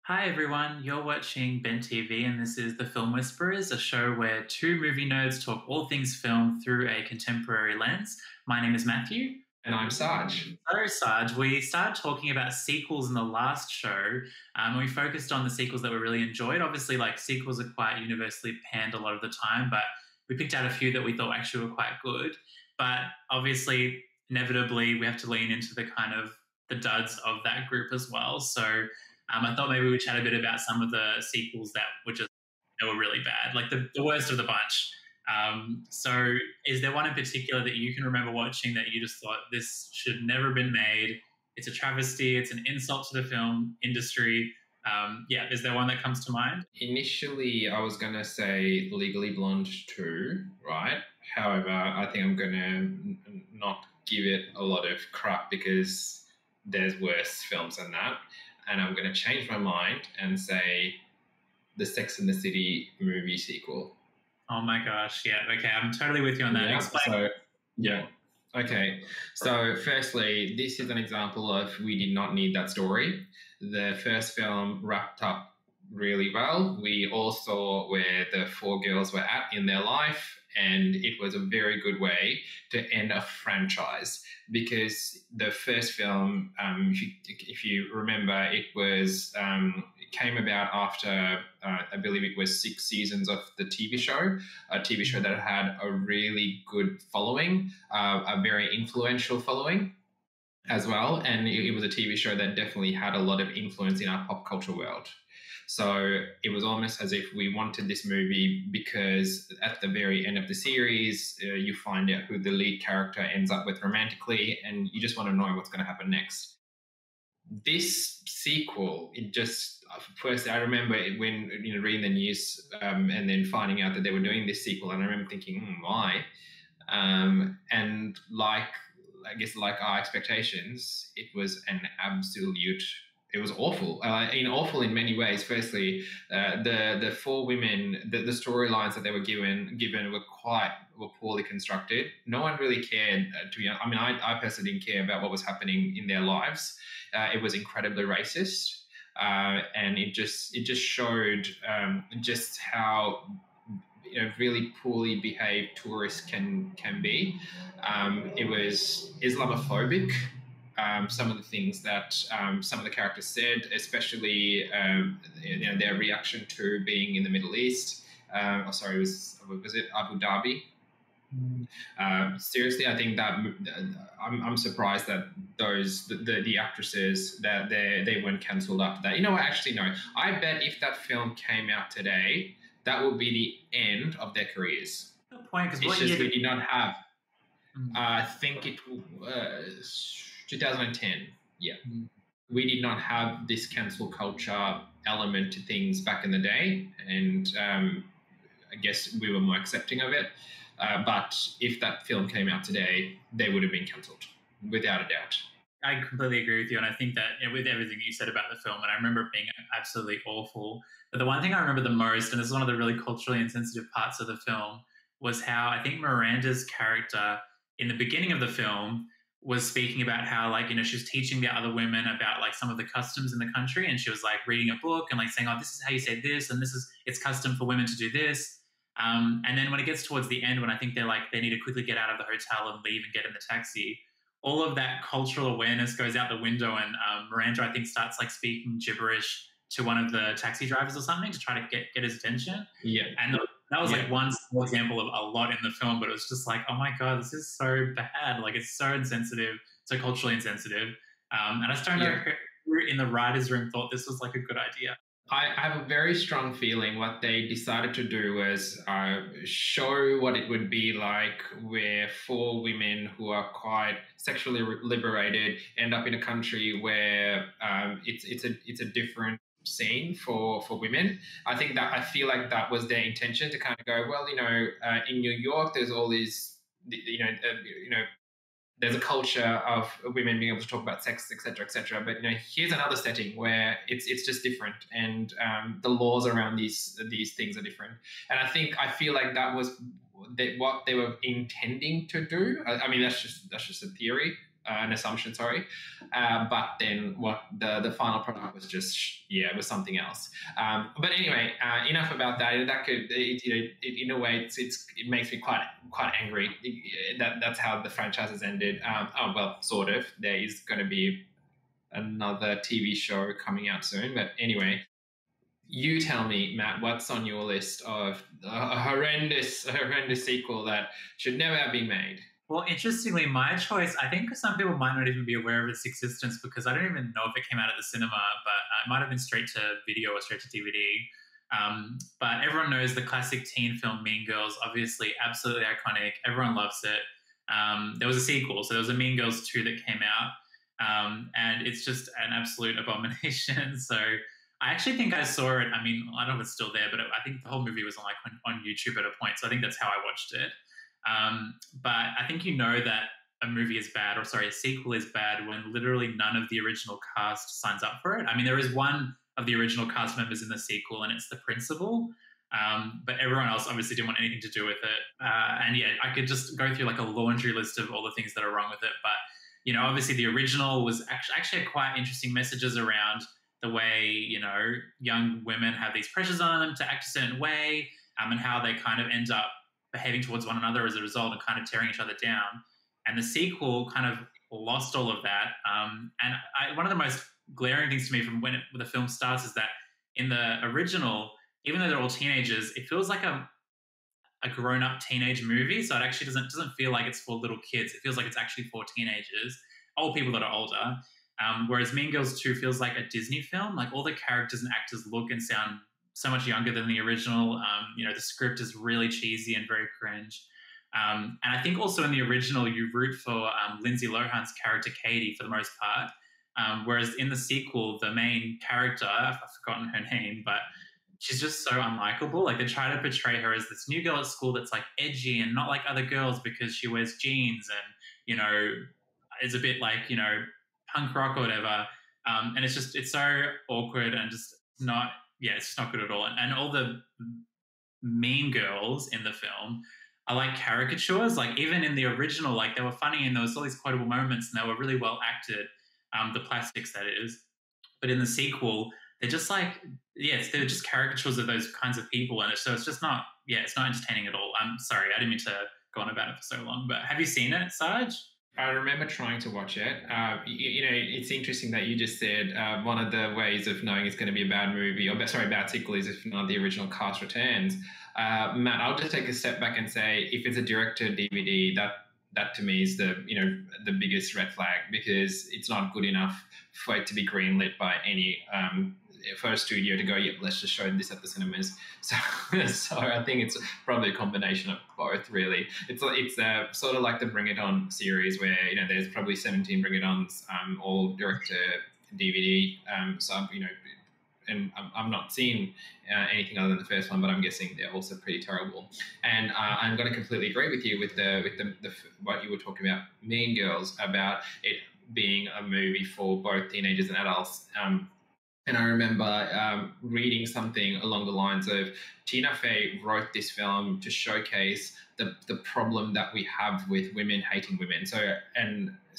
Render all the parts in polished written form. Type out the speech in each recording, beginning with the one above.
Hi everyone, you're watching Ben TV and this is The Film Whisperers, a show where two movie nerds talk all things film through a contemporary lens. My name is Matthew. And I'm Saj. So, Saj, we started talking about sequels in the last show. We focused on the sequels that we really enjoyed. Obviously, like sequels are quite universally panned a lot of the time, but we picked out a few that we thought actually were quite good. But obviously, inevitably, we have to lean into the kind of the duds of that group as well. So I thought maybe we'd chat a bit about some of the sequels that were just they were really bad, like the worst of the bunch. So is there one in particular that you can remember watching that you just thought this should never have been made? It's a travesty. It's an insult to the film industry. Yeah, is there one that comes to mind? Initially, I was going to say Legally Blonde 2, right? However, I think I'm going to not give it a lot of crap because there's worse films than that. And I'm going to change my mind and say the Sex and the City movie sequel. Oh my gosh, yeah. Okay, I'm totally with you on that. Yeah, Explain. Okay. So firstly, this is an example of we did not need that story. The first film wrapped up really well. We all saw where the four girls were at in their life, and it was a very good way to end a franchise because the first film, if you remember, it came about after, I believe it was 6 seasons of the TV show, a TV show that had a really good following, a very influential following as well. And it was a TV show that definitely had a lot of influence in our pop culture world. So it was almost as if we wanted this movie because at the very end of the series, you find out who the lead character ends up with romantically, and you just want to know what's going to happen next. This sequel, it just, first I remember when reading the news and then finding out that they were doing this sequel, and I remember thinking, why? And like our expectations, it was an absolute. It was awful. Awful in many ways. Firstly, the four women, the storylines that they were given were poorly constructed. No one really cared. To be honest, I mean, I personally didn't care about what was happening in their lives. It was incredibly racist, and it just showed just how really poorly behaved tourists can be. It was Islamophobic. Some of the things that some of the characters said, especially their reaction to being in the Middle East. Was it Abu Dhabi? Seriously, I think that I'm surprised that the actresses that they weren't cancelled after that. You know what? Actually, no. I bet if that film came out today, that would be the end of their careers. Good point. Because it's just we did not have. I think it was 2010. Yeah. We did not have this cancel culture element to things back in the day, and I guess we were more accepting of it. But if that film came out today, they would have been cancelled, without a doubt. I completely agree with you, and I think that with everything you said about the film, and I remember it being absolutely awful, but the one thing I remember the most, and this is one of the really culturally insensitive parts of the film, was how I think Miranda's character in the beginning of the film was speaking about how, like, she was teaching the other women about, like, some of the customs in the country, and she was, like, reading a book and, like, saying, oh, this is how you say this, and it's custom for women to do this. And then when it gets towards the end, when I think they need to quickly get out of the hotel and leave and get in the taxi, all of that cultural awareness goes out the window, and Miranda, I think, starts like speaking gibberish to one of the taxi drivers or something to try to get his attention. Yeah. And that was like one small example of a lot in the film, but it was just like, oh my God, this is so bad. Like, it's so insensitive, so culturally insensitive. And I just don't know who in the writer's room thought this was like a good idea. I have a very strong feeling what they decided to do was show what it would be like where four women who are quite sexually liberated end up in a country where it's a different scene for women. I feel like that was their intention, to kind of go, well, in New York, there's all these, there's a culture of women being able to talk about sex, etc., etc. But here's another setting where it's just different, and the laws around these things are different. And I feel like that was what they were intending to do. I mean, that's just a theory. an assumption, sorry. But then what the final product was just, it was something else. But anyway, enough about that. That could, in a way, it makes me quite angry. That's how the franchise has ended. Well, sort of. There is going to be another TV show coming out soon. But anyway, you tell me, Matt, what's on your list of a horrendous sequel that should never have been made? Well, interestingly, my choice, I think some people might not even be aware of its existence because I don't even know if it came out at the cinema, but it might have been straight to video or straight to DVD. But everyone knows the classic teen film Mean Girls, obviously absolutely iconic. Everyone loves it. There was a sequel, so there was a Mean Girls 2 that came out, and it's just an absolute abomination. So I actually think I saw it. I mean, I don't know if it's still there, but I think the whole movie was on YouTube at a point. So I think that's how I watched it. But I think that a movie is bad, or sorry, a sequel is bad when literally none of the original cast signs up for it. I mean, there is one of the original cast members in the sequel, and it's the principal. But everyone else obviously didn't want anything to do with it. And yeah, I could just go through like a laundry list of all the things that are wrong with it. But, obviously the original was actually had quite interesting messages around the way, young women have these pressures on them to act a certain way, and how they kind of end up behaving towards one another as a result and kind of tearing each other down. And the sequel kind of lost all of that. And one of the most glaring things to me from when the film starts is that in the original, even though they're all teenagers, it feels like a grown-up teenage movie. So it actually doesn't feel like it's for little kids. It feels like it's actually for teenagers, old people that are older. Whereas Mean Girls 2 feels like a Disney film. Like all the characters and actors look and sound so much younger than the original. The script is really cheesy and very cringe. And I think also in the original, you root for Lindsay Lohan's character, Katie, for the most part. Whereas in the sequel, the main character, I've forgotten her name, but she's just so unlikable. Like they try to portray her as this new girl at school that's like edgy and not like other girls because she wears jeans and, is a bit like, punk rock or whatever. And it's so awkward and just not, it's just not good at all. And all the mean girls in the film are like caricatures. Like even in the original, like they were funny and there was all these quotable moments and they were really well acted. The plastics, that is. But in the sequel, they're just like, they're just caricatures of those kinds of people. And so it's just not, it's not entertaining at all. I'm sorry, I didn't mean to go on about it for so long, but have you seen it, Saj? I remember trying to watch it. It's interesting that you just said one of the ways of knowing it's going to be a bad movie, bad sequel, is if not the original cast returns. Matt, I'll just take a step back and say, if it's a direct-to-DVD, that to me is the biggest red flag, because it's not good enough for it to be greenlit by any for a studio to go, let's just show this at the cinemas. So I think it's probably a combination of both, really. It's sort of like the Bring It On series where, there's probably 17 Bring It Ons, all direct to DVD. And I'm not seeing anything other than the first one, but I'm guessing they're also pretty terrible. And I'm going to completely agree with you with the what you were talking about, Mean Girls, about it being a movie for both teenagers and adults. And I remember reading something along the lines of Tina Fey wrote this film to showcase the problem that we have with women hating women. So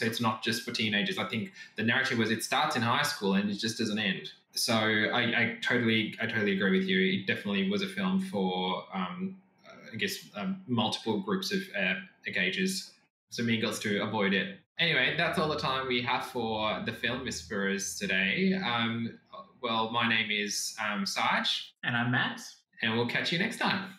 it's not just for teenagers. I think the narrative was it starts in high school and it just doesn't end. So I totally agree with you. It definitely was a film for multiple groups of ages. So Mean Girls to avoid it. Anyway, that's all the time we have for the Film Whisperers today. Well, my name is Saj. And I'm Matt. And we'll catch you next time.